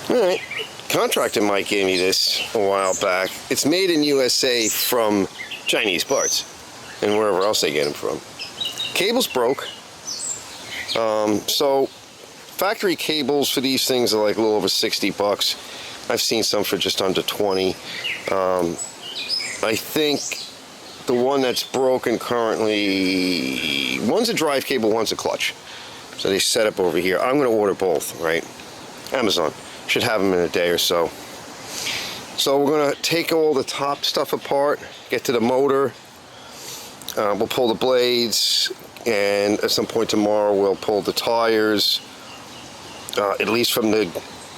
All right. Contractor Mike gave me this a while back. It's made in USA from Chinese parts and wherever else they get them from. Cable's broke. So factory cables for these things are like a little over 60 bucks. I've seen some for just under 20. I think the one that's broken currently, one's a drive cable, one's a clutch. So they set up over here. I'm going to order both, right? Amazon. Should have them in a day or so. So we're going to take all the top stuff apart, get to the motor. We'll pull the blades, and at some point tomorrow we'll pull the tires. At least from the,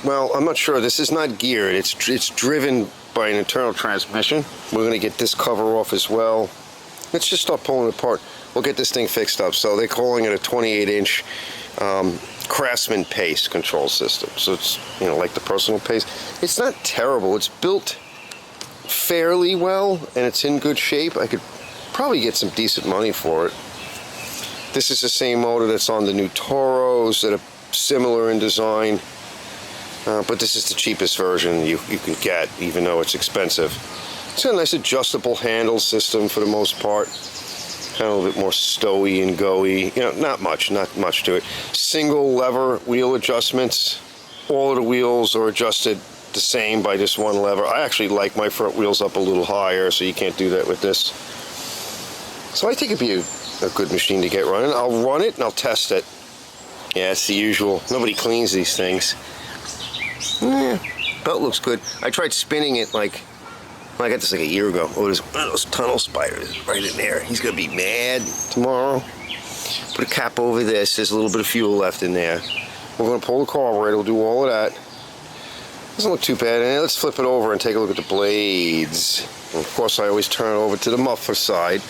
well, I'm not sure. This is not geared. It's driven by an internal transmission. We're going to get this cover off as well. Let's just start pulling it apart. We'll get this thing fixed up. So they're calling it a 28-inch Craftsman pace control system. So it's, you know, like the personal pace. It's not terrible. It's built fairly well, and it's in good shape. I could probably get some decent money for it. This is the same motor that's on the new Toros that are similar in design. But this is the cheapest version you can get, even though it's expensive. It's got a nice adjustable handle system for the most part. Kind of a little bit more stowy and go-y. You know, not much to it. Single lever wheel adjustments. All of the wheels are adjusted the same by this one lever. I actually like my front wheels up a little higher, so you can't do that with this. So I think it'd be a good machine to get running. I'll run it and I'll test it. Yeah, it's the usual. Nobody cleans these things. Yeah, belt looks good. I tried spinning it like, I got this like a year ago. Oh, there's one of those tunnel spiders right in there. He's gonna be mad tomorrow. Put a cap over this. There's a little bit of fuel left in there. We're gonna pull the carburetor. We'll do all of that. Doesn't look too bad. And let's flip it over and take a look at the blades. And of course, I always turn it over to the muffler side.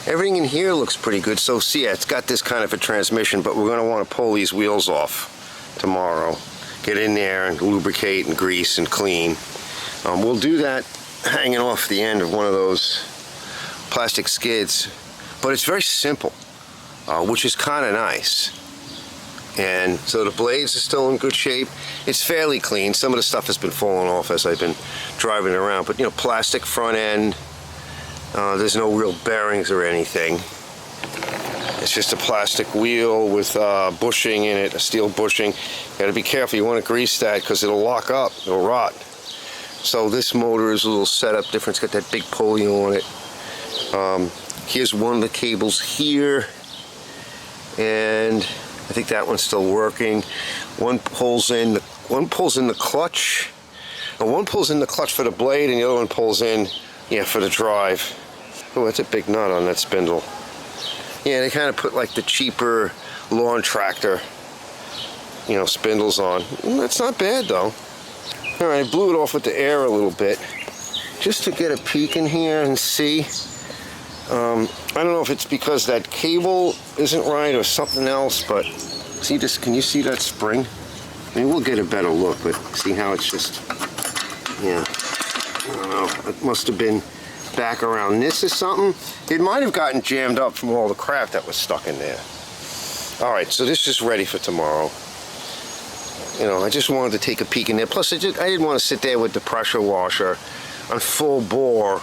Everything in here looks pretty good. So see, yeah, it's got this kind of a transmission, but we're gonna want to pull these wheels off tomorrow. Get in there and lubricate and grease and clean. We'll do that hanging off the end of one of those plastic skids, but it's very simple, which is kind of nice. And so the blades are still in good shape. It's fairly clean. Some of the stuff has been falling off as I've been driving around, but you know, plastic front end. There's no real bearings or anything. It's just a plastic wheel with bushing in it, a steel bushing. You gotta be careful, you wanna grease that because it'll lock up, it'll rot. So this motor is a little setup different. It's got that big pulley on it. Here's one of the cables here. And I think that one's still working. One pulls in the clutch. And one pulls in the clutch for the blade, and the other one pulls in, yeah, for the drive. Oh, that's a big nut on that spindle. Yeah, they kind of put like the cheaper lawn tractor, you know, spindles on. That's not bad though. All right, I blew it off with the air a little bit, just to get a peek in here and see. I don't know if it's because that cable isn't right or something else, but see this, can you see that spring? I mean, we'll get a better look, but see how it's just, yeah, I don't know, it must have been back around this or something. It might have gotten jammed up from all the crap that was stuck in there. All right, so this is ready for tomorrow. You know, I just wanted to take a peek in there. Plus, I didn't want to sit there with the pressure washer on full bore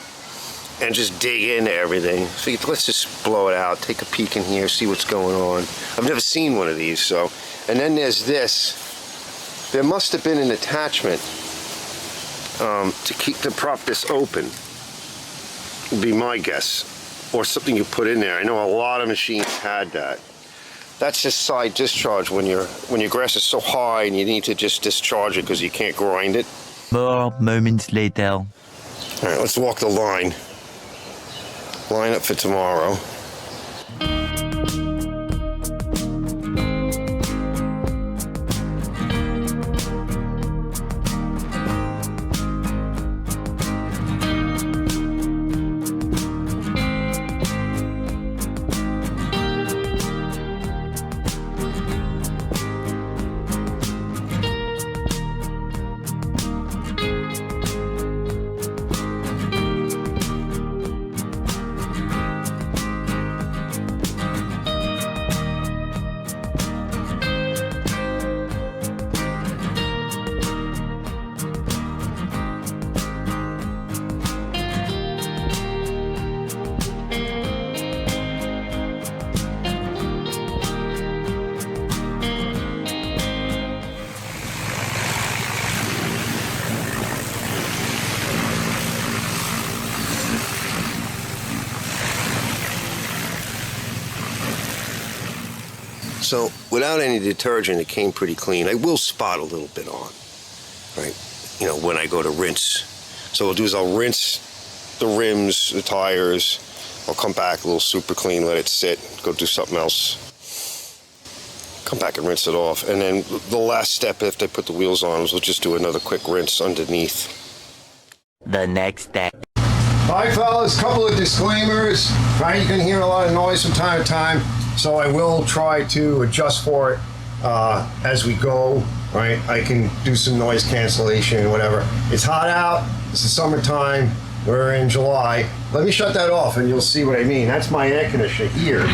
and just dig into everything. So let's just blow it out, take a peek in here, see what's going on. I've never seen one of these, so. And then there's this. There must have been an attachment to prop this open, would be my guess. Or something you put in there. I know a lot of machines had that. That's just side discharge when your grass is so high and you need to just discharge it because you can't grind it. More moments later. All right, let's walk the line. Line up for tomorrow. So without any detergent, it came pretty clean. I will spot a little bit on, right? You know, when I go to rinse. So what I'll do is I'll rinse the rims, the tires. I'll come back a little super clean, let it sit, go do something else. Come back and rinse it off. And then the last step after I put the wheels on is we'll just do another quick rinse underneath. The next day. All right, fellas, couple of disclaimers. Right, you can hear a lot of noise from time to time, so I will try to adjust for it as we go. Right, I can do some noise cancellation and whatever. It's hot out. It's the summertime. We're in July. Let me shut that off, and you'll see what I mean. That's my air conditioner here,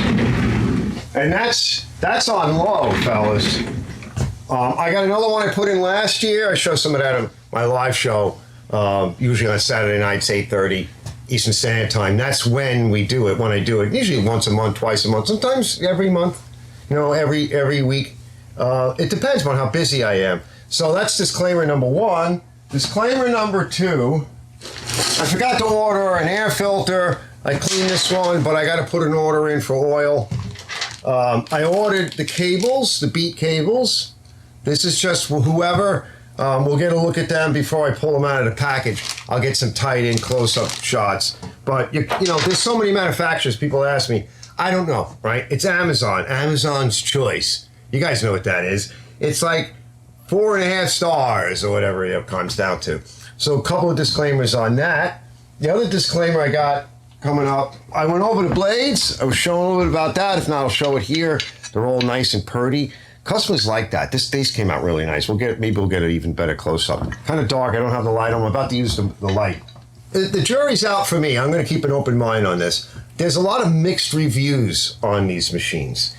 and that's on low, fellas. I got another one I put in last year. I show some of that on my live show. Usually on Saturday nights, 8:30 Eastern Standard Time. That's when we do it, when I do it. Usually once a month, twice a month, sometimes every month, you know, every week. It depends on how busy I am. So that's disclaimer number one. Disclaimer number two, I forgot to order an air filter. I cleaned this one, but I got to put an order in for oil. I ordered the cables, the beat cables. This is just whoever. We'll get a look at them before I pull them out of the package. I'll get some tight-in, close-up shots. But, you know, there's so many manufacturers, people ask me. I don't know, right? It's Amazon. Amazon's choice. You guys know what that is. It's like 4.5 stars or whatever it comes down to. So a couple of disclaimers on that. The other disclaimer I got coming up, I went over the blades. I was showing a little bit about that. If not, I'll show it here. They're all nice and purdy. Customers like that. This came out really nice. Maybe we'll get an even better close-up. Kind of dark. I don't have the light on. I'm about to use the light. The jury's out for me. I'm going to keep an open mind on this. There's a lot of mixed reviews on these machines.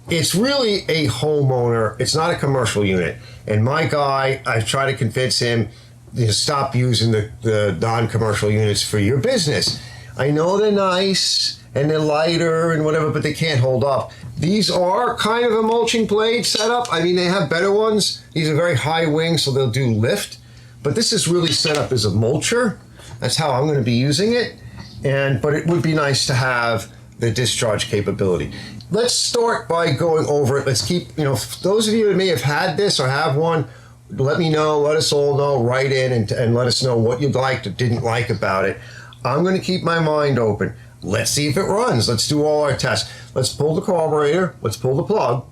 It's really a homeowner. It's not a commercial unit. And my guy, I try to convince him to stop using the non-commercial units for your business. I know they're nice and they're lighter and whatever, but they can't hold up. These are kind of a mulching blade setup. I mean, they have better ones. These are very high wing, so they'll do lift. But this is really set up as a mulcher. That's how I'm going to be using it. But it would be nice to have the discharge capability. Let's start by going over it. Let's keep, you know, those of you that may have had this or have one, let me know, let us all know, write in and let us know what you liked or didn't like about it. I'm going to keep my mind open. Let's see if it runs. Let's do all our tests. Let's pull the carburetor. Let's pull the plug.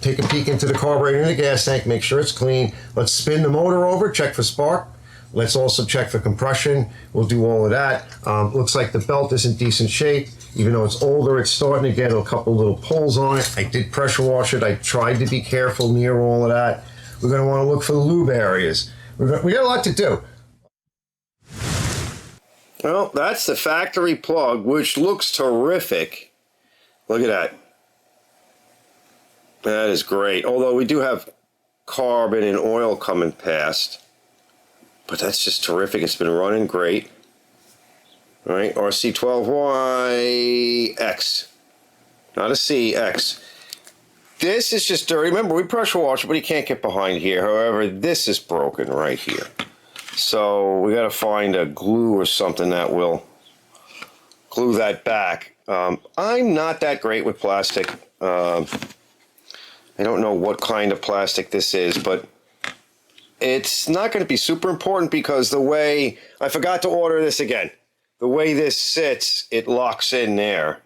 Take a peek into the carburetor and the gas tank. Make sure it's clean. Let's spin the motor over. Check for spark. Let's also check for compression. We'll do all of that. Looks like the belt is in decent shape. Even though it's older, it's starting to get a couple little pulls on it. I did pressure wash it. I tried to be careful near all of that. We're going to want to look for the lube areas. We got a lot to do. Well, that's the factory plug, which looks terrific. Look at that. That is great. Although we do have carbon and oil coming past. But that's just terrific. It's been running great. All right, RC12YX. Not a C, X. This is just dirty. Remember, we pressure wash it, but you can't get behind here. However, this is broken right here. So we got to find a glue or something that will glue that back. I'm not that great with plastic. I don't know what kind of plastic this is, but it's not going to be super important because the way, I forgot to order this again. The way this sits, it locks in there.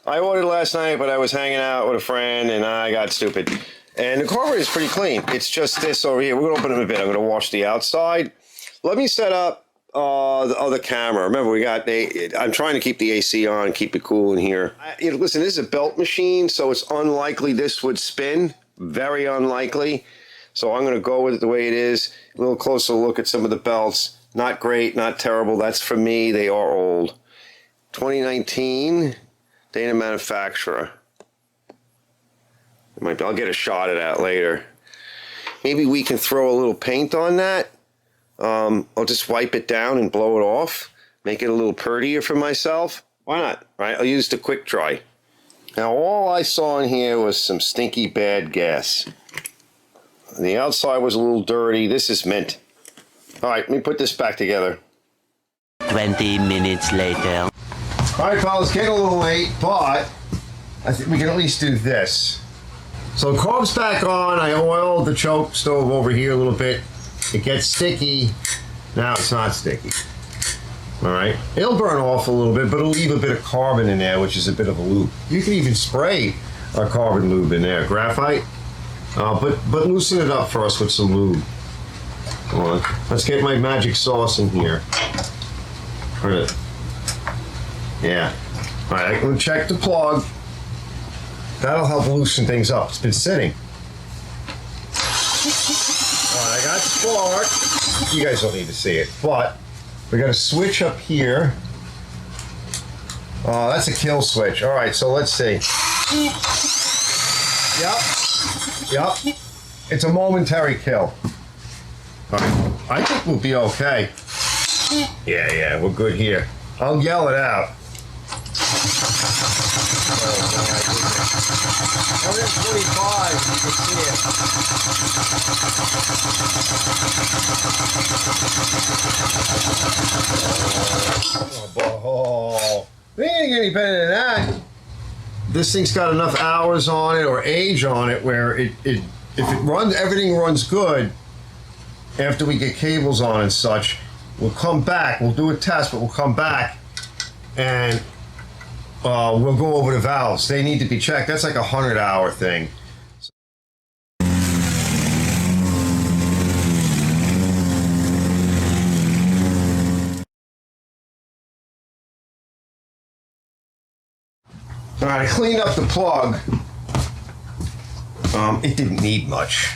I ordered last night, but I was hanging out with a friend and I got stupid. And the carburetor is pretty clean. It's just this over here. We're going to open it a bit. I'm going to wash the outside. Let me set up the other camera. Remember, I'm trying to keep the AC on, keep it cool in here. Listen, this is a belt machine, so it's unlikely this would spin. Very unlikely. So I'm going to go with it the way it is. A little closer look at some of the belts. Not great, not terrible. That's for me. They are old. 2019, Dana manufacturer. I'll get a shot of that later. Maybe we can throw a little paint on that. I'll just wipe it down and blow it off. Make it a little prettier for myself. Why not? Right? I'll use the quick dry. Now all I saw in here was some stinky bad gas. The outside was a little dirty. This is mint. All right, let me put this back together. 20 minutes later. All right, fellas, getting a little late, but I think we can at least do this. So carb's back on. I oiled the choke stove over here a little bit. It gets sticky. Now it's not sticky. All right. It'll burn off a little bit, but it'll leave a bit of carbon in there, which is a bit of a lube. You can even spray a carbon lube in there, graphite. But loosen it up for us with some lube. Come on. Let's get my magic sauce in here. Yeah. All right, I'm gonna check the plug. That'll help loosen things up. It's been sitting. All right, I got spark. You guys don't need to see it, but we got a switch up here. Oh, that's a kill switch. All right, so let's see. Yep. It's a momentary kill. All right, I think we'll be okay. Yeah, we're good here. I'll yell it out. Oh, my goodness. 125, you can see it. Oh, we ain't getting any better than that. This thing's got enough hours on it or age on it where if it runs, everything runs good. After we get cables on and such, we'll come back. We'll do a test, but we'll come back and we'll go over the valves. They need to be checked. That's like a 100-hour thing. All right, I cleaned up the plug. It didn't need much.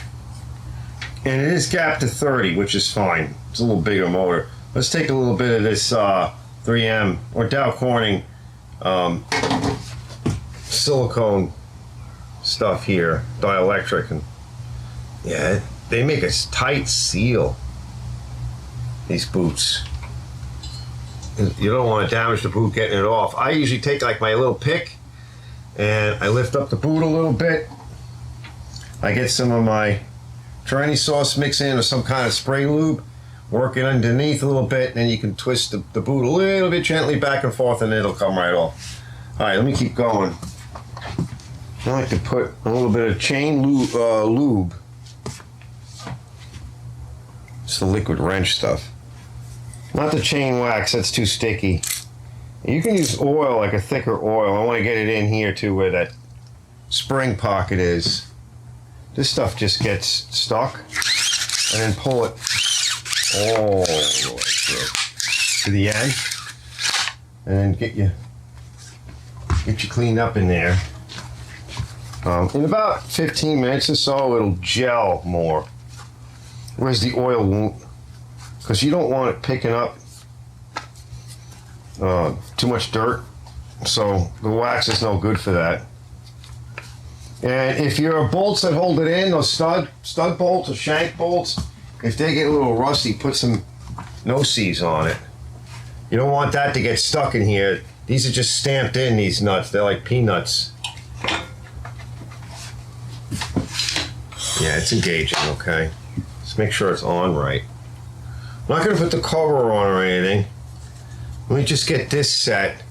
And it is gapped to 30, which is fine. It's a little bigger motor. Let's take a little bit of this 3M or Dow Corning silicone stuff here, dielectric, and yeah, they make a tight seal, these boots. You don't want to damage the boot getting it off. I usually take like my little pick and I lift up the boot a little bit. I get some of my Tranny sauce mix in or some kind of spray lube, work it underneath a little bit, and then you can twist the boot a little bit gently back and forth and it'll come right off. All right, let me keep going. I like to put a little bit of chain lube. It's the liquid wrench stuff. Not the chain wax, that's too sticky. You can use oil, like a thicker oil. I want to get it in here too where that spring pocket is. This stuff just gets stuck, and then pull it all the way through to the end, and then get you cleaned up in there. In about 15 minutes or so, it'll gel more, whereas the oil won't, because you don't want it picking up too much dirt, so the wax is no good for that. And if your bolts that hold it in, those stud bolts or shank bolts, if they get a little rusty, put some no-sees on it. You don't want that to get stuck in here. These are just stamped in, these nuts. They're like peanuts. Yeah, it's engaging, okay. Let's make sure it's on right. I'm not gonna put the cover on or anything. Let me just get this set,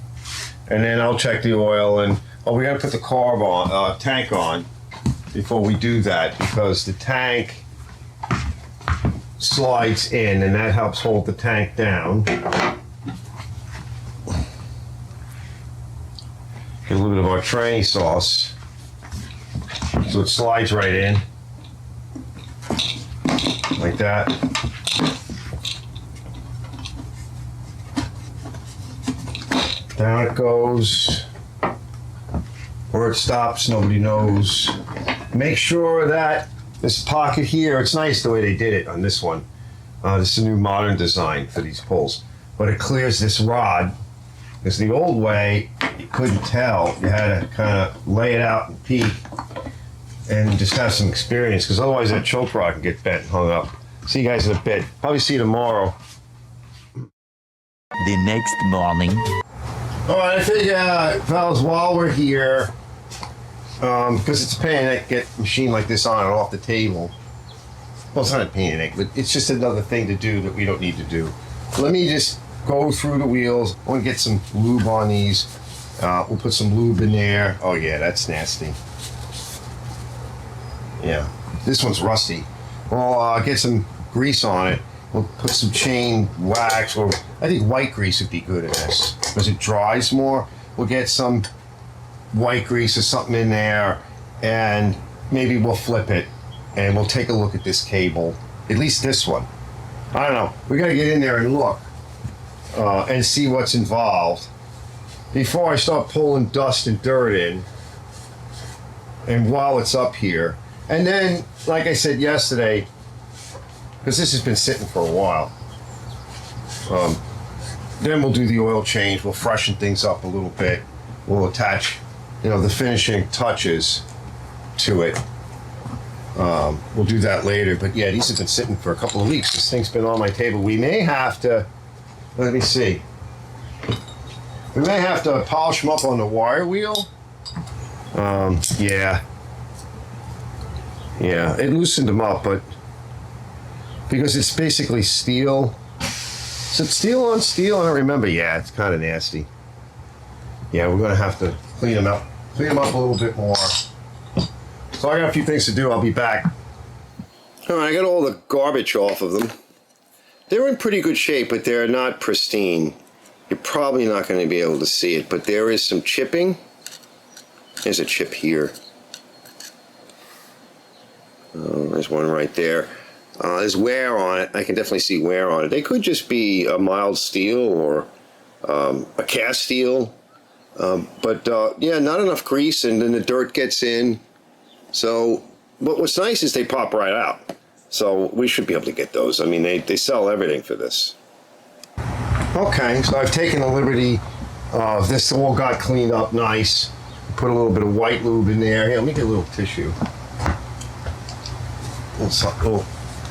and then I'll check the oil. And we gotta put the carb on, tank on before we do that, because the tank slides in, and that helps hold the tank down. Get a little bit of our Tranny sauce, so it slides right in, like that. Down it goes. Where it stops, nobody knows. Make sure that this pocket here, it's nice the way they did it on this one. This is a new modern design for these pulls. But it clears this rod, because the old way, you couldn't tell. You had to kind of lay it out and peek and just have some experience, because otherwise that choke rod can get bent and hung up. See you guys in a bit. Probably see you tomorrow. The next morning. All right, I figure, fellas, while we're here, because it's a pain in the neck to get a machine like this on and off the table. Well, it's not a pain in the neck, but it's just another thing to do that we don't need to do. Let me just go through the wheels. I want to get some lube on these. We'll put some lube in there. Oh yeah, that's nasty. Yeah, this one's rusty. We'll get some grease on it. We'll put some chain wax, or I think white grease would be good in this because it dries more. We'll get some white grease or something in there, and maybe we'll flip it and we'll take a look at this cable, at least this one. I don't know. We got to get in there and look and see what's involved before I start pulling dust and dirt in, and while it's up here. And then, like I said yesterday, because this has been sitting for a while, then we'll do the oil change. We'll freshen things up a little bit. We'll attach, the finishing touches to it. We'll do that later. But yeah, these have been sitting for a couple of weeks. This thing's been on my table. We may have to, let me see. We may have to polish them up on the wire wheel. Yeah, it loosened them up, but because it's basically steel. Is it steel on steel? I don't remember. Yeah, it's kind of nasty. Yeah, we're gonna have to clean them up a little bit more. So I got a few things to do. I'll be back. All right, I got all the garbage off of them. They're in pretty good shape, but they're not pristine. You're probably not going to be able to see it, but there is some chipping. There's a chip here. Oh, there's one right there. There's wear on it. I can definitely see wear on it. They could just be a mild steel or a cast steel. Yeah, not enough grease, and then the dirt gets in. So, but what's nice is they pop right out. So we should be able to get those. I mean, they sell everything for this. Okay, so I've taken the liberty of this all got cleaned up nice. Put a little bit of white lube in there. Here, let me get a little tissue. A little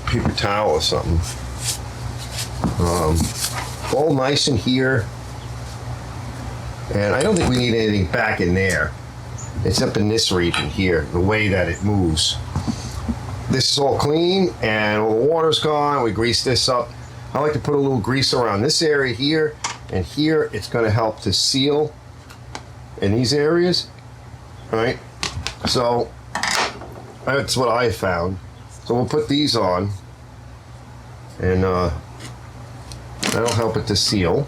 paper towel or something. All nice in here. And I don't think we need anything back in there. It's up in this region here, the way that it moves. This is all clean and all the water's gone. We grease this up. I like to put a little grease around this area here and here. It's going to help to seal in these areas. All right. So that's what I found. So we'll put these on, and that'll help it to seal.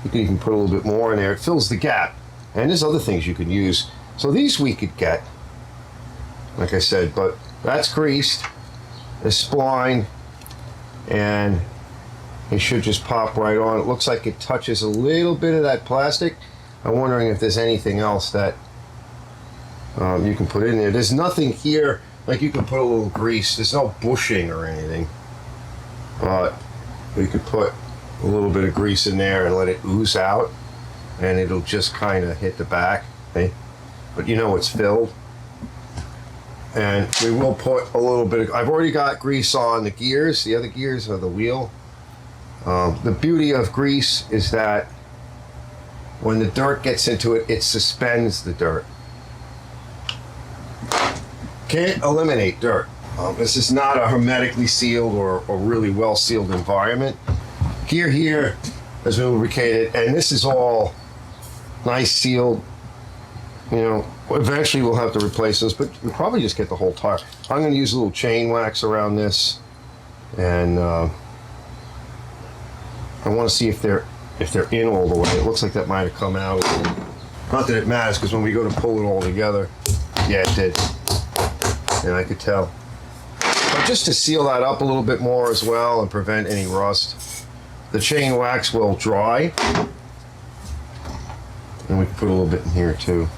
You can even put a little bit more in there. It fills the gap. And there's other things you can use. So these we could get, like I said, but that's greased, it's splined, and it should just pop right on. It looks like it touches a little bit of that plastic. I'm wondering if there's anything else that you can put in there. There's nothing here, like you can put a little grease. There's no bushing or anything. But we could put a little bit of grease in there and let it ooze out, and it'll just kind of hit the back. Okay? But it's filled. And we will put a little bit of, I've already got grease on the gears, the other gears of the wheel. The beauty of grease is that when the dirt gets into it, it suspends the dirt. Can't eliminate dirt. This is not a hermetically sealed or really well sealed environment. Gear here is lubricated, and this is all nice sealed. Eventually we'll have to replace this, but we'll probably just get the whole tire. I'm going to use a little chain wax around this, and I want to see if they're in all the way. It looks like that might have come out. Not that it matters, because when we go to pull it all together, yeah, it did, and I could tell. But just to seal that up a little bit more as well and prevent any rust, the chain wax will dry, and we can put a little bit in here too.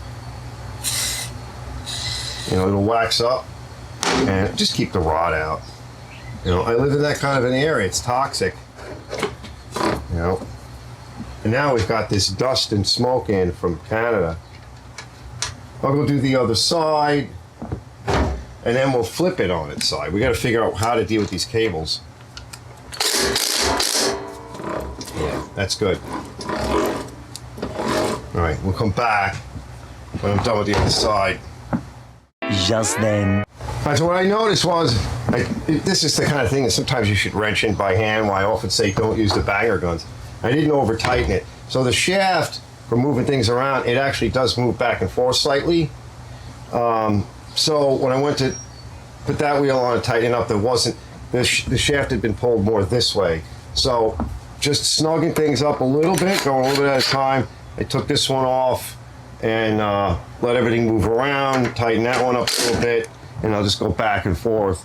It'll wax up and just keep the rot out. I live in that kind of an area. It's toxic. And now we've got this dust and smoke in from Canada. I'll go do the other side, and then we'll flip it on its side. We got to figure out how to deal with these cables. Yeah, that's good. All right, we'll come back when I'm done with the other side. Just then. So what I noticed was, this is the kind of thing that sometimes you should wrench in by hand, why I often say don't use the banger guns. I didn't over tighten it. So the shaft for moving things around, it actually does move back and forth slightly. So when I went to put that wheel on and tighten it up, there wasn't, the shaft had been pulled more this way. So just snugging things up a little bit, going a little bit at a time. I took this one off and let everything move around, tighten that one up a little bit, and I'll just go back and forth.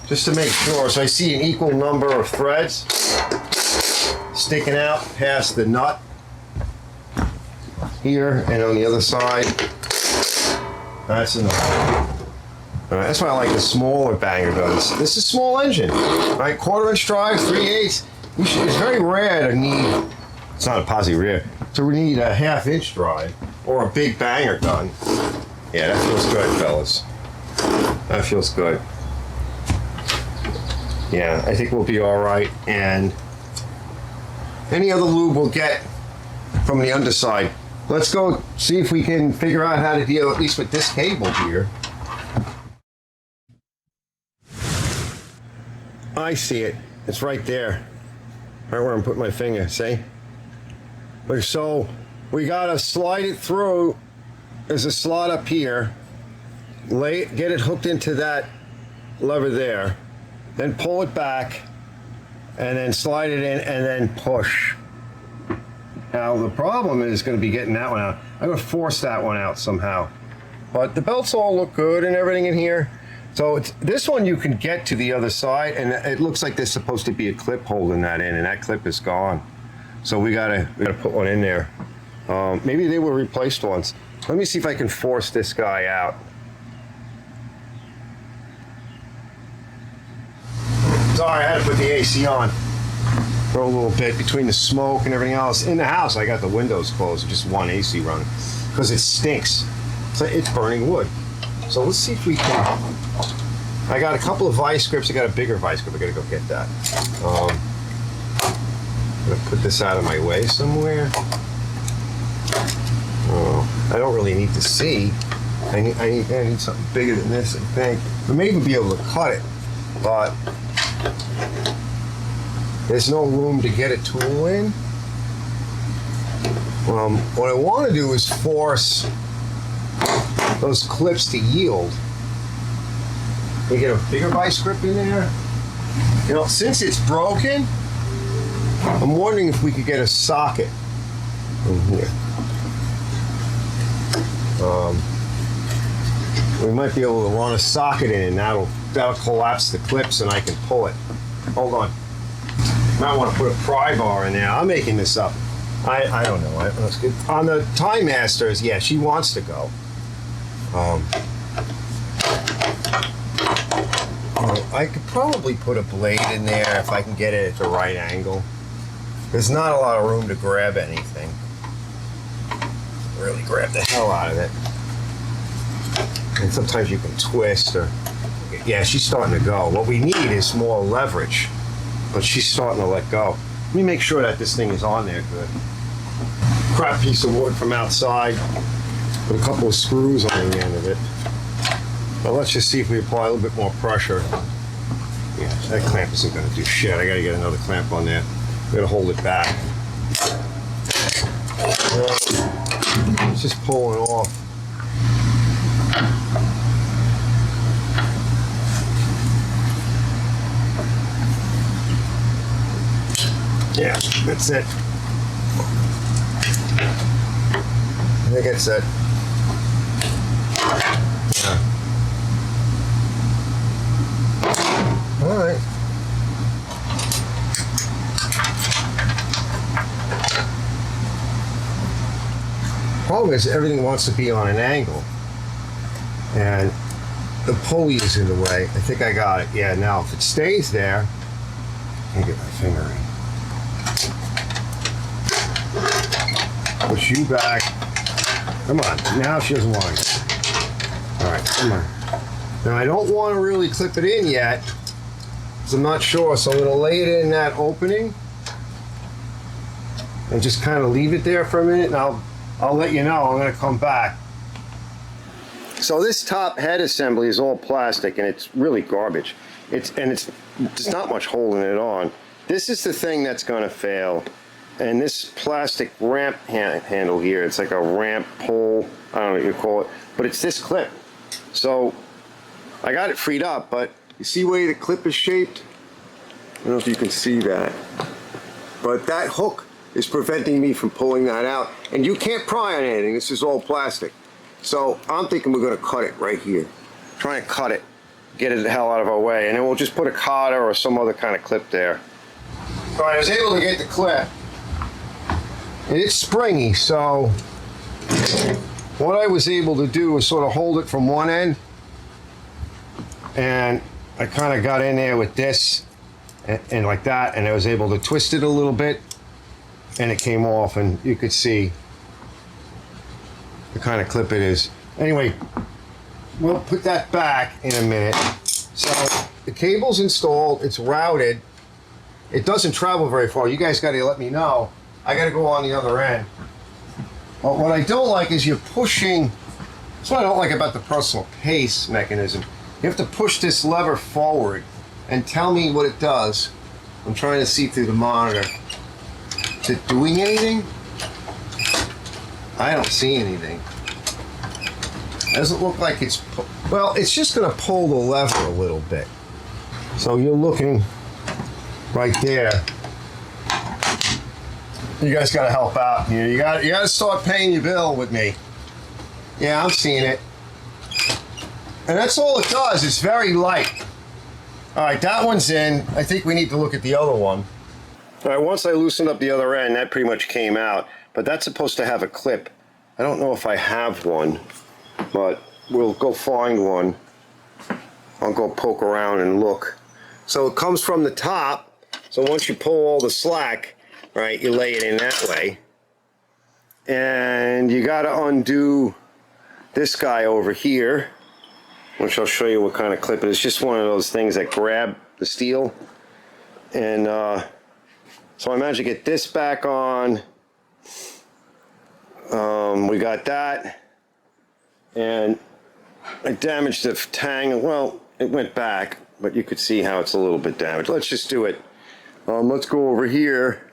Just to make sure, so I see an equal number of threads sticking out past the nut here, and on the other side, that's enough. All right, that's why I like the smaller banger guns. This is a small engine, right? 1/4 inch drive, 3/8. It's very rare to need, it's not a positive rare, to need a 1/2 inch drive or a big banger gun. Yeah, that feels good, fellas. That feels good. Yeah, I think we'll be all right. And any other lube we'll get from the underside. Let's go see if we can figure out how to deal at least with this cable here. I see it. It's right there. Right where I'm putting my finger, see? So we gotta slide it through. There's a slot up here. Get it hooked into that lever there. Then pull it back and then slide it in and then push. Now the problem is going to be getting that one out. I'm going to force that one out somehow. But the belts all look good and everything in here. So this one you can get to the other side, and it looks like there's supposed to be a clip holding that in, and that clip is gone. So we gotta put one in there. Maybe they were replaced once. Let me see if I can force this guy out. Sorry, I had to put the AC on for a little bit between the smoke and everything else. In the house, I got the windows closed, just one AC running, because it stinks. So it's burning wood. So let's see if we can. I got a couple of vice grips. I got a bigger vice grip. I gotta go get that. I'm gonna put this out of my way somewhere. Oh, I don't really need to see. I need something bigger than this, I think. I may even be able to cut it, but there's no room to get a tool in. What I want to do is force those clips to yield. We get a bigger vice grip in there. You know, since it's broken, I'm wondering if we could get a socket in here. We might be able to run a socket in, and that'll collapse the clips, and I can pull it. Hold on. Might want to put a pry bar in there. I'm making this up. I don't know. That's good. On the Time Masters, yeah, she wants to go. I could probably put a blade in there if I can get it at the right angle. There's not a lot of room to grab anything. Really grab the hell out of it. And sometimes you can twist or... Yeah, she's starting to go. What we need is more leverage, but she's starting to let go. Let me make sure that this thing is on there good. Crap piece of wood from outside with a couple of screws on the end of it. But let's just see if we apply a little bit more pressure. Yeah, that clamp isn't going to do shit. I got to get another clamp on there. I'm going to hold it back. It's just pulling off. Yeah, that's it. I think that's it. Yeah. All right. Problem is, everything wants to be on an angle, and the pulley is in the way. I think I got it. Yeah. Now, if it stays there, I can get my finger in. Push you back. Come on. Now she doesn't want it. All right, come on. Now I don't want to really clip it in yet, because I'm not sure. So I'm going to lay it in that opening and just kind of leave it there for a minute, and I'll let you know. I'm going to come back. So this top head assembly is all plastic, and it's really garbage. There's not much holding it on. This is the thing that's going to fail. And this plastic ramp handle here, it's like a ramp pole, I don't know what you call it, but it's this clip. So I got it freed up, but you see the way the clip is shaped? I don't know if you can see that. But that hook is preventing me from pulling that out. And you can't pry on anything, this is all plastic. So I'm thinking we're gonna cut it right here. Try and cut it, get it the hell out of our way, and then we'll just put a cotter or some other kind of clip there. All right, I was able to get the clip. And it's springy, so what I was able to do was sort of hold it from one end, and I kind of got in there with this and like that, and I was able to twist it a little bit, and it came off, and you could see the kind of clip it is. Anyway, we'll put that back in a minute. So the cable's installed, it's routed. It doesn't travel very far. You guys got to let me know. I got to go on the other end. But what I don't like is you're pushing. That's what I don't like about the personal pace mechanism. You have to push this lever forward and tell me what it does. I'm trying to see through the monitor. Is it doing anything? I don't see anything. Doesn't look like it's, well, it's just going to pull the lever a little bit. So you're looking right there. You guys got to help out here. You got to start paying your bill with me. Yeah, I'm seeing it. And that's all it does. It's very light. All right, that one's in. I think we need to look at the other one. All right, once I loosened up the other end, that pretty much came out. But that's supposed to have a clip. I don't know if I have one, but we'll go find one. I'll go poke around and look. So it comes from the top. So once you pull all the slack, right, you lay it in that way. And you got to undo this guy over here, which I'll show you what kind of clip it is. It's just one of those things that grab the steel. And so I managed to get this back on. We got that. And I damaged the tang. Well, it went back, but you could see how it's a little bit damaged. Let's just do it. Let's go over here.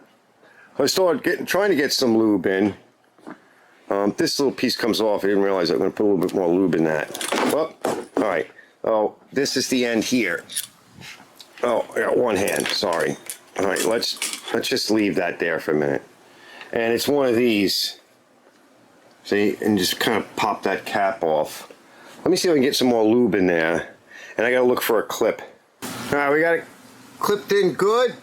I started trying to get some lube in. This little piece comes off. I didn't realize I'm going to put a little bit more lube in that. Well, all right. Oh, this is the end here. Oh, I got one hand. Sorry. All right, let's just leave that there for a minute. And it's one of these. See, and just kind of pop that cap off. Let me see if I can get some more lube in there. And I got to look for a clip. All right, we got it clipped in good.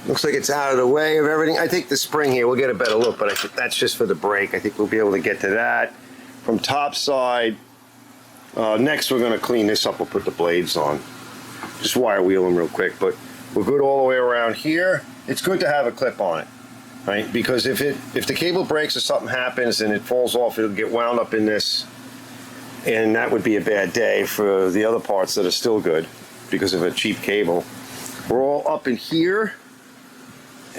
Looks like it's out of the way of everything. I think the spring here, we'll get a better look, but I think that's just for the brake. I think we'll be able to get to that. From top side, next we're gonna clean this up. We'll put the blades on. Just wire wheel them real quick, but we're good all the way around here. It's good to have a clip on it, right? Because if the cable breaks or something happens and it falls off, it'll get wound up in this, and that would be a bad day for the other parts that are still good because of a cheap cable. We're all up in here.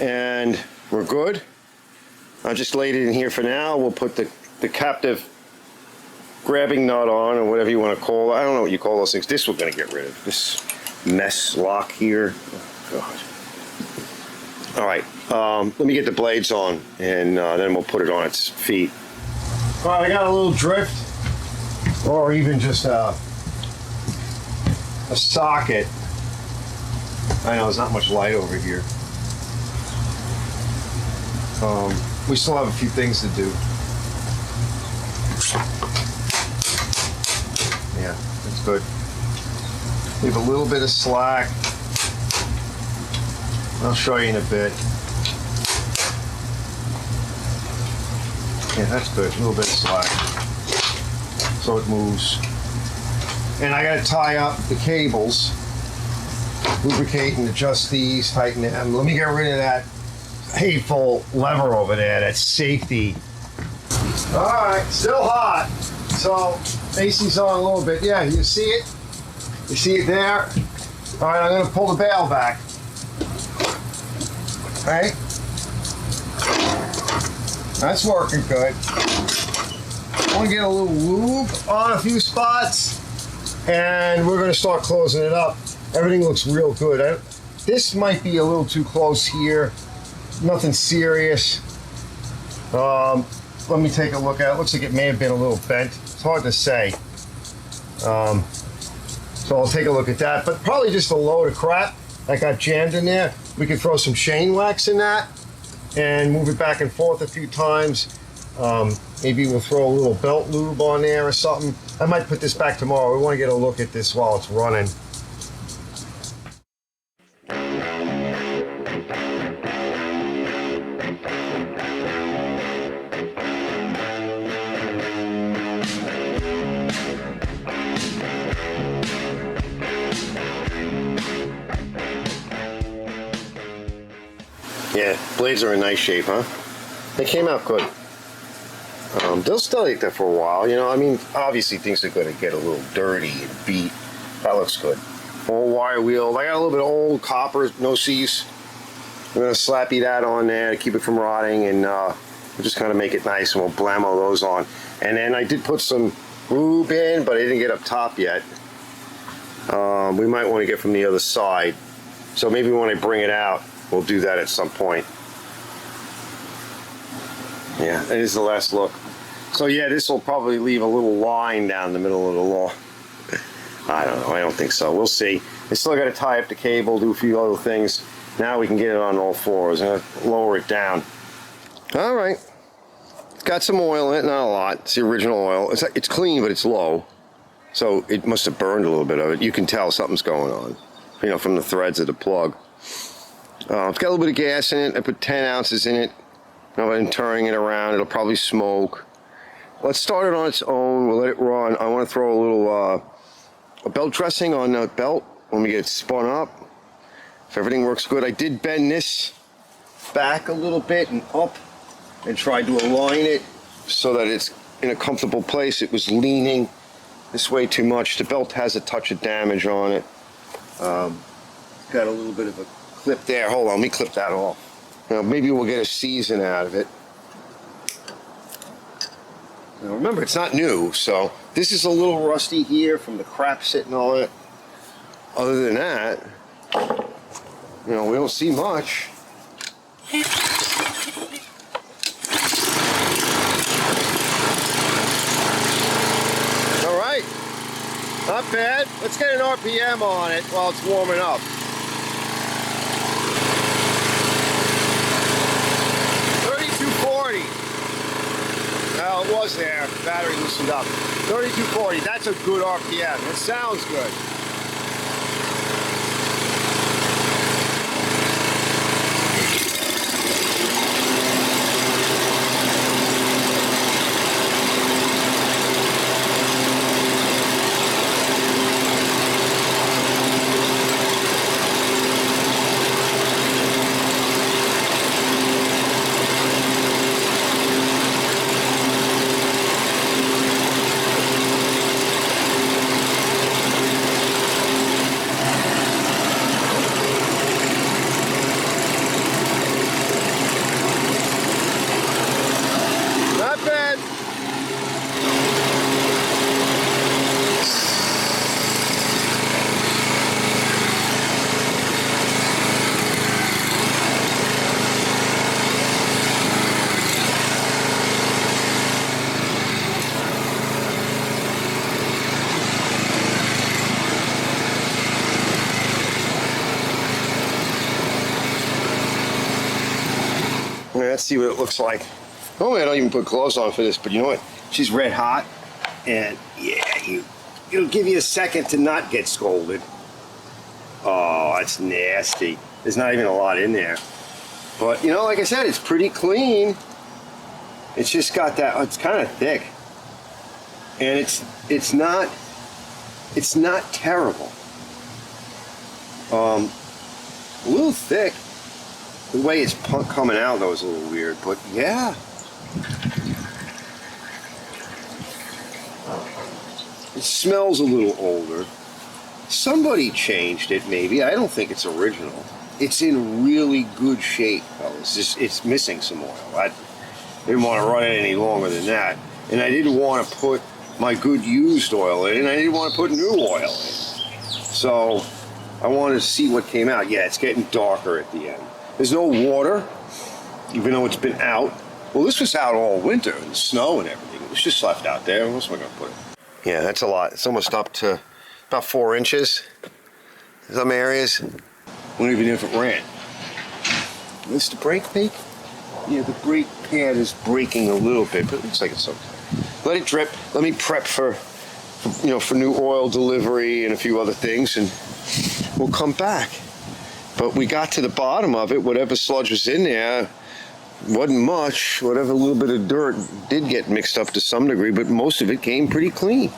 And we're good. I just laid it in here for now. We'll put the captive grabbing nut on, or whatever you want to call it. I don't know what you call those things. This we're going to get rid of. This mess lock here. Oh, God. All right. Let me get the blades on, and then we'll put it on its feet. All right, I got a little drift, or even just a socket. I know there's not much light over here. We still have a few things to do. Yeah, that's good. Leave a little bit of slack. I'll show you in a bit. Yeah, that's good. A little bit of slack. So it moves. And I gotta tie up the cables. Lubricate and adjust these, tighten them. Let me get rid of that hateful lever over there, that's safety. All right, still hot. So AC's on a little bit. Yeah, you see it? You see it there? All right, I'm gonna pull the bail back. All right, that's working good. I want to get a little lube on a few spots, and we're gonna start closing it up. Everything looks real good. This might be a little too close here. Nothing serious. Let me take a look at it. Looks like it may have been a little bent. It's hard to say. So I'll take a look at that. But probably just a load of crap that got jammed in there. We could throw some chain wax in that and move it back and forth a few times. Maybe we'll throw a little belt lube on there or something. I might put this back tomorrow. We want to get a look at this while it's running. Yeah, blades are in nice shape, huh? They came out good. They'll stay like that for a while, you know. I mean, obviously things are going to get a little dirty and beat. That looks good. All wire wheel. I got a little bit of old copper, no C's. I'm going to slappy that on there to keep it from rotting, and we'll just kind of make it nice, and we'll blammo those on. And then I did put some lube in, but I didn't get up top yet. We might want to get from the other side. So maybe when I bring it out, we'll do that at some point. Yeah, that is the last look. So yeah, this will probably leave a little line down the middle of the lawn. I don't know, I don't think so. We'll see. I still got to tie up the cable, do a few other things. Now we can get it on all fours. I'm going to lower it down. All right. It's got some oil in it, not a lot. It's the original oil. It's clean, but it's low. So it must have burned a little bit of it. You can tell something's going on, you know, from the threads of the plug. It's got a little bit of gas in it. I put 10 ounces in it. I've been turning it around. It'll probably smoke. Let's start it on its own. We'll let it run. I want to throw a little a belt dressing on the belt when we get it spun up. If everything works good. I did bend this back a little bit and up and tried to align it so that it's in a comfortable place. It was leaning this way too much. The belt has a touch of damage on it. Got a little bit of a clip there. Hold on, let me clip that off. Now, maybe we'll get a season out of it. Now, remember, it's not new, so this is a little rusty here from the crap sitting on it. Other than that, you know, we don't see much. All right, not bad. Let's get an RPM on it while it's warming up. 3240. Well, it was there. Battery loosened up. 3240. That's a good RPM. It sounds good. Let's see what it looks like. Normally I don't even put clothes on for this, but you know what? She's red hot, and yeah, it'll give you a second to not get scolded. Oh, that's nasty. There's not even a lot in there. But you know, like I said, it's pretty clean. It's just got that, it's kind of thick. And it's not terrible. A little thick. The way it's coming out, though, is a little weird, but yeah. It smells a little older. Somebody changed it, maybe. I don't think it's original. It's in really good shape, fellas. It's missing some oil. I didn't want to run it any longer than that. And I didn't want to put my good used oil in, and I didn't want to put new oil in. So I wanted to see what came out. Yeah, it's getting darker at the end. There's no water, even though it's been out. Well, this was out all winter in the snow and everything. It was just left out there. Where else am I going to put it? Yeah, that's a lot. It's almost up to about 4 inches in some areas. Wouldn't even if it ran. Is the brake peak? Yeah, the brake pad is breaking a little bit, but it looks like it's okay. Let it drip. Let me prep for new oil delivery and a few other things, and we'll come back. But we got to the bottom of it. Whatever sludge was in there wasn't much. Whatever little bit of dirt did get mixed up to some degree, but most of it came pretty clean.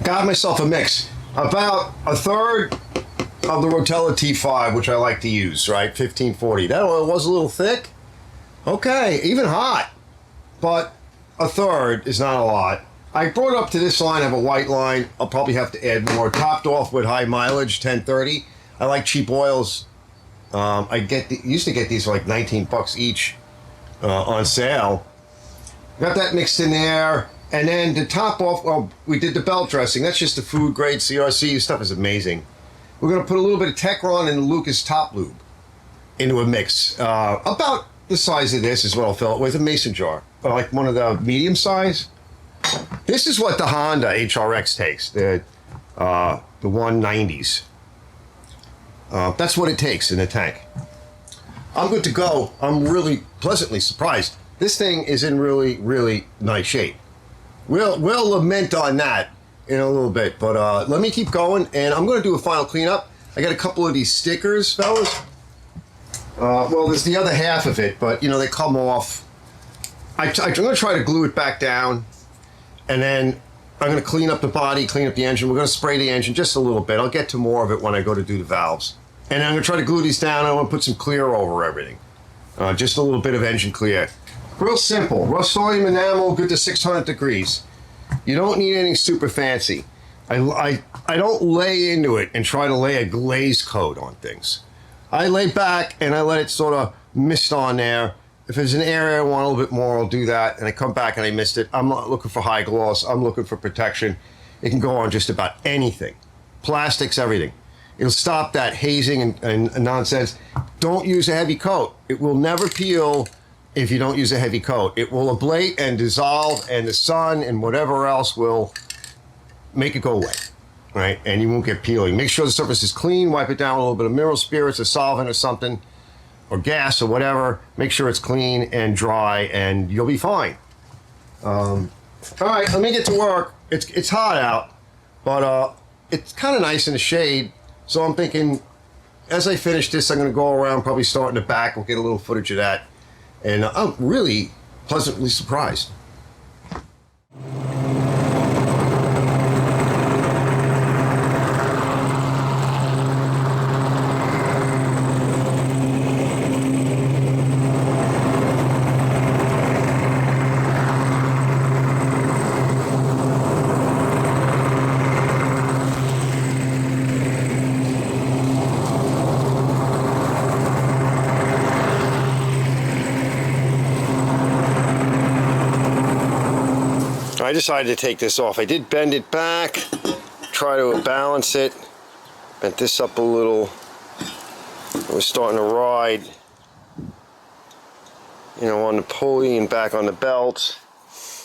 Got myself a mix. About a third of the Rotella T5, which I like to use, right? 1540. That oil was a little thick. Okay, even hot. But a third is not a lot. I brought up to this line. I have a white line. I'll probably have to add more. Topped off with high mileage, 1030. I like cheap oils. Used to get these for like 19 bucks each on sale. Got that mixed in there. And then to top off, well, we did the belt dressing. That's just the food grade CRC. This stuff is amazing. We're going to put a little bit of Techron and Lucas Top Lube into a mix. About the size of this is what I'll fill it with, a mason jar. Like one of the medium size. This is what the Honda HRX takes, the 190s. That's what it takes in a tank. I'm good to go. I'm really pleasantly surprised. This thing is in really, really nice shape. We'll lament on that in a little bit, but let me keep going, and I'm going to do a final cleanup. I got a couple of these stickers, fellas. Well, there's the other half of it, but they come off. I'm going to try to glue it back down, and then I'm going to clean up the body, clean up the engine. We're going to spray the engine just a little bit. I'll get to more of it when I go to do the valves. And I'm going to try to glue these down. I want to put some clear over everything. Just a little bit of engine clear. Real simple. Rust-Oleum enamel, good to 600 degrees. You don't need anything super fancy. I don't lay into it and try to lay a glaze coat on things. I lay back and I let it sort of mist on there. If there's an area I want a little bit more, I'll do that. And I come back and I mist it. I'm not looking for high gloss. I'm looking for protection. It can go on just about anything. Plastics, everything. It'll stop that hazing and nonsense. Don't use a heavy coat. It will never peel if you don't use a heavy coat. It will ablate and dissolve, and the sun and whatever else will make it go away, right? And you won't get peeling. Make sure the surface is clean. Wipe it down with a little bit of mineral spirits or solvent or something, or gas or whatever. Make sure it's clean and dry, and you'll be fine. All right, let me get to work. It's hot out, but it's kind of nice in the shade. So I'm thinking, as I finish this, I'm going to go around, probably start in the back. We'll get a little footage of that. And I'm really pleasantly surprised. I decided to take this off. I did bend it back, try to balance it, bent this up a little. It was starting to ride, on the pulley and back on the belt.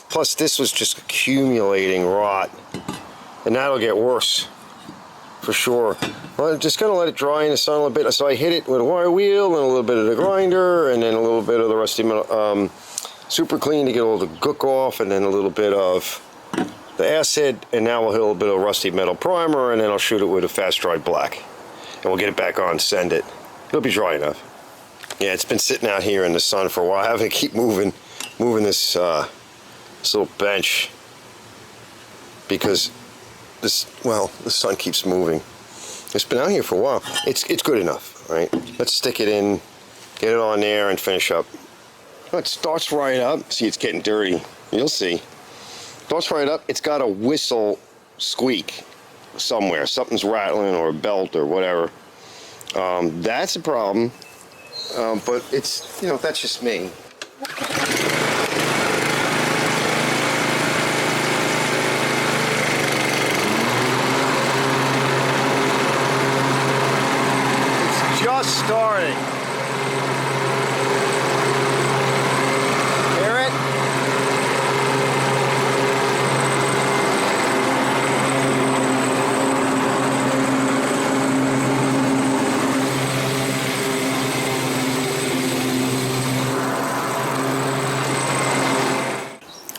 Plus this was just accumulating rot, and that'll get worse for sure. Well, I'm just gonna let it dry in the sun a little bit. So I hit it with a wire wheel and a little bit of the grinder, and then a little bit of the rusty metal, super clean to get all the gook off, and then a little bit of the acid, and now we'll hit a little bit of rusty metal primer, and then I'll shoot it with a fast dry black, and we'll get it back on, send it. It'll be dry enough. Yeah, it's been sitting out here in the sun for a while. I have to keep moving this this little bench because the sun keeps moving. It's been out here for a while. It's good enough, right? Let's stick it in, get it on there, and finish up. It starts right up. See, it's getting dirty. You'll see. Starts right up. It's got a whistle squeak somewhere. Something's rattling, or a belt, or whatever. That's a problem. But it's, that's just me. just starting. Hear it?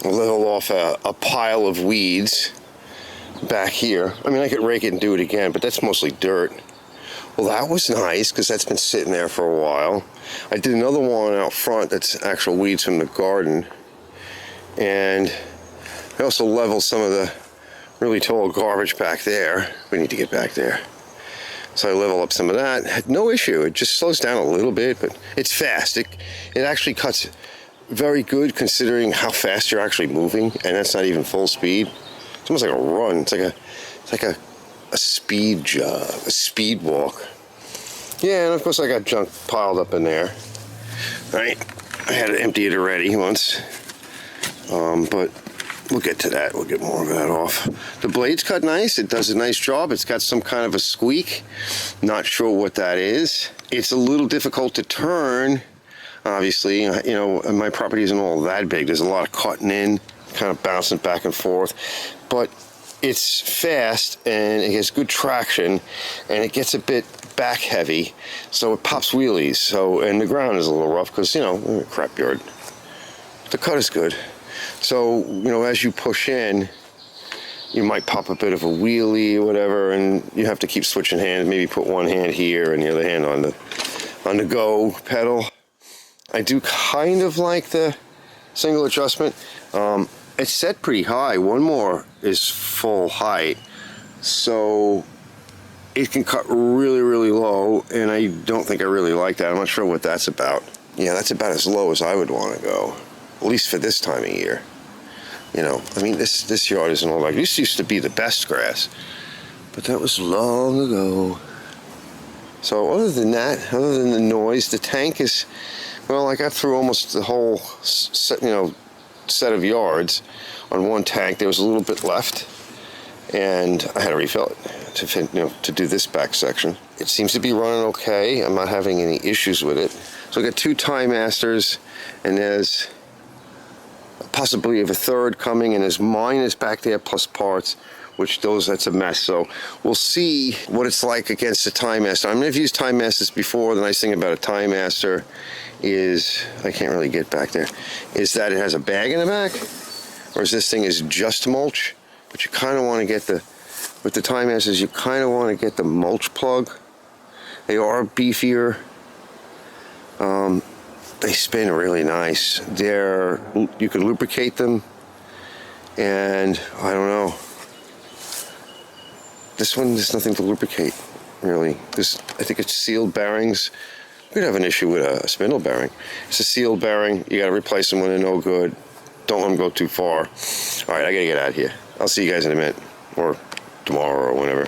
I'll level off a pile of weeds back here. I mean, I could rake it and do it again, but that's mostly dirt. Well, that was nice because that's been sitting there for a while. I did another one out front that's actual weeds from the garden. And I also leveled some of the really tall garbage back there. We need to get back there. So I level up some of that. Had no issue. It just slows down a little bit, but it's fast. It actually cuts very good considering how fast you're actually moving, and that's not even full speed. It's almost like a run. It's like a speed jog, a speed walk. Yeah, and of course I got junk piled up in there. Right, I had to empty it already once, but we'll get to that. We'll get more of that off. The blade's cut nice. It does a nice job. It's got some kind of a squeak. Not sure what that is. It's a little difficult to turn. Obviously, you know, my property isn't all that big. There's a lot of cutting in, kind of bouncing back and forth, but it's fast and it gets good traction and it gets a bit back heavy, so it pops wheelies. So, and the ground is a little rough because, you know, crap yard. The cut is good. So, you know, as you push in, you might pop a bit of a wheelie or whatever, and you have to keep switching hands. Maybe put one hand here and the other hand on the go pedal. I do kind of like the single adjustment. It's set pretty high. One more is full height, so it can cut really, really low, and I don't think I really like that. I'm not sure what that's about. Yeah, that's about as low as I would want to go, at least for this time of year. You know, I mean, this yard isn't all like this. Used to be the best grass, but that was long ago. So other than that, other than the noise, the tank is, well, I got through almost the whole set, you know, set of yards on one tank. There was a little bit left, and I had to refill it to do this back section. It seems to be running okay. I'm not having any issues with it. So I got 2 Time Masters, and there's a possibility of a third coming, and there's mine is back there plus parts, which that's a mess. So we'll see what it's like against the Time Master. I mean, I've used Time Masters before. The nice thing about a Time Master is, I can't really get back there, is that it has a bag in the back, whereas this thing is just mulch. But you kind of want to get with the Time Masters, you kind of want to get the mulch plug. They are beefier. They spin really nice. You can lubricate them, and I don't know. This one, there's nothing to lubricate, really. I think it's sealed bearings. We could have an issue with a spindle bearing. It's a sealed bearing. You got to replace them when they're no good. Don't let them go too far. All right, I got to get out of here. I'll see you guys in a minute, or tomorrow, or whenever.